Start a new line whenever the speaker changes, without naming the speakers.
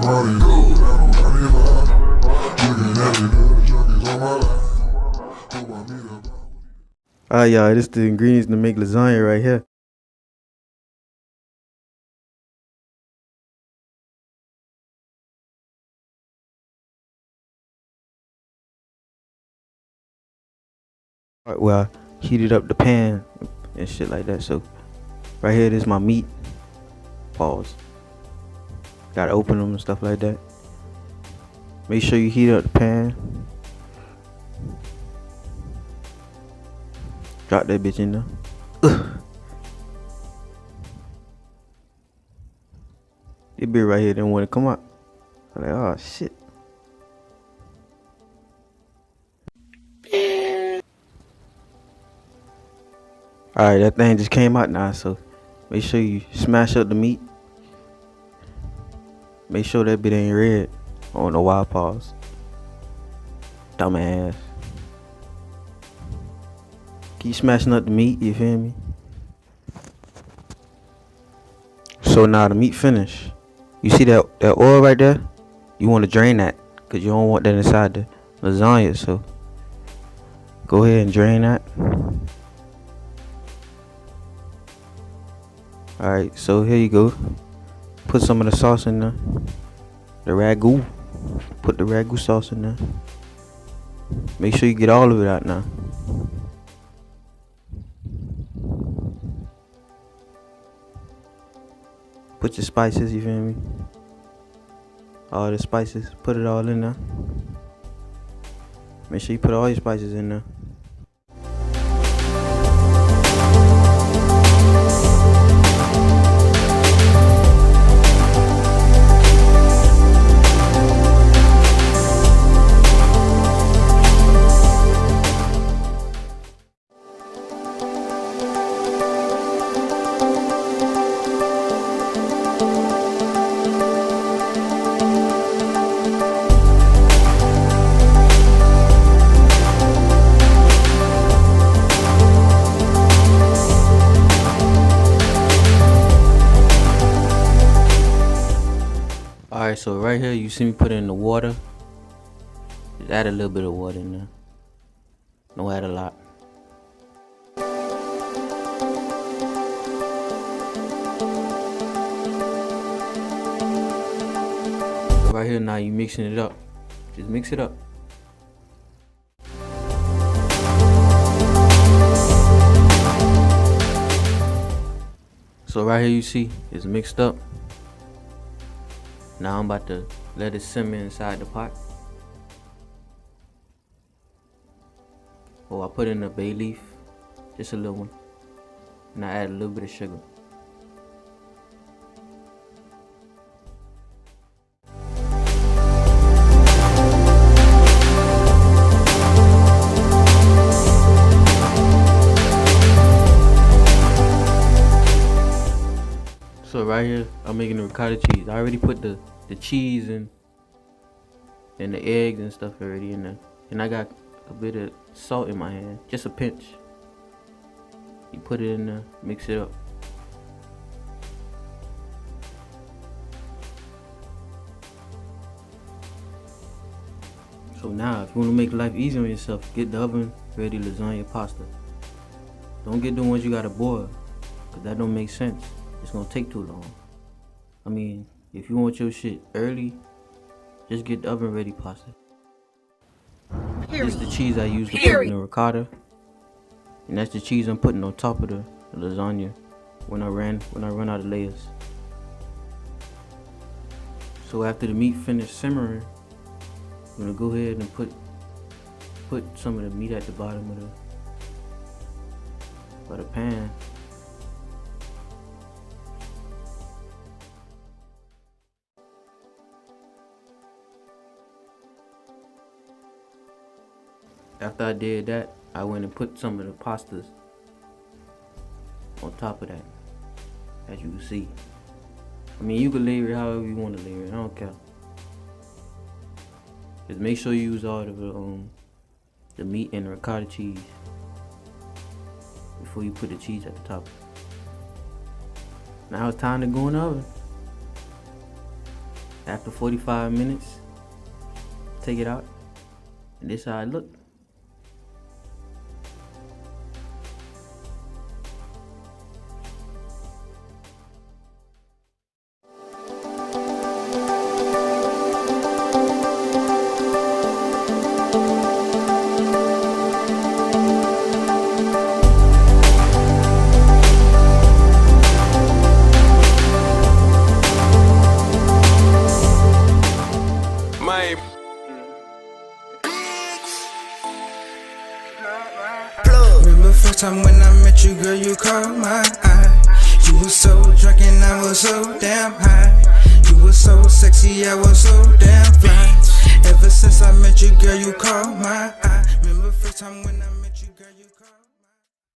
already know that I'm running vibe. Looking at me, little junkies on my line. Hope I meet up.
Alright, y'all, this is the ingredients to make lasagna right here. Alright, well, I heated up the pan and shit like that. So, right here, this is my meat. Pause. Gotta open them and stuff like that. Make sure you heat up the pan. Drop that bitch in there. Ugh. This bitch right here didn't want to come out. I'm like, oh shit. Alright, that thing just came out now, so make sure you smash up the meat. Make sure that bit ain't red on the wild paws. Dumbass. Keep smashing up the meat, you feel me? So now the meat finished. You see that oil right there? You want to drain that because you don't want that inside the lasagna. So go ahead and drain that. Alright, so here you go. Put some of the sauce in there. The ragu. Put the ragu sauce in there. Make sure you get all of it out now. Put your spices, you feel me? All the spices, put it all in there. Make sure you put all your spices in there. Alright, so right here you see me put in the water. Just add a little bit of water in there. Don't add a lot. So right here now you mixing it up. Just mix it up. So right here you see it's mixed up. Now I'm about to let it simmer inside the pot. Oh, I put in a bay leaf, just a little one. And I add a little bit of sugar. So right here, I'm making the ricotta cheese. I already put the cheese and the eggs and stuff already in there. And I got a bit of salt in my hand, just a pinch. You put it in there, mix it up. So now, if you want to make life easy on yourself, get the oven ready lasagna pasta. Don't get the ones you gotta boil, cause that don't make sense. It's gonna take too long. I mean, if you want your shit early, just get the oven ready pasta. This is the cheese I use to put in the ricotta, and that's the cheese I'm putting on top of the lasagna when I run out of layers. So after the meat finished simmering, I'm gonna go ahead and put some of the meat at the bottom of the pan. After I did that, I went and put some of the pastas on top of that, as you can see. I mean, you can layer it however you want to layer it, I don't care. Just make sure you use all of the meat and the ricotta cheese before you put the cheese at the top. Now it's time to go in the oven. After 45 minutes, take it out, and this how it look.
Remember first time when I met you, girl, you caught my eye. You were so drunk and I was so damn high. You were so sexy, I was so damn fly. Ever since I met you, girl, you caught my eye. Remember first time when I met you, girl, you caught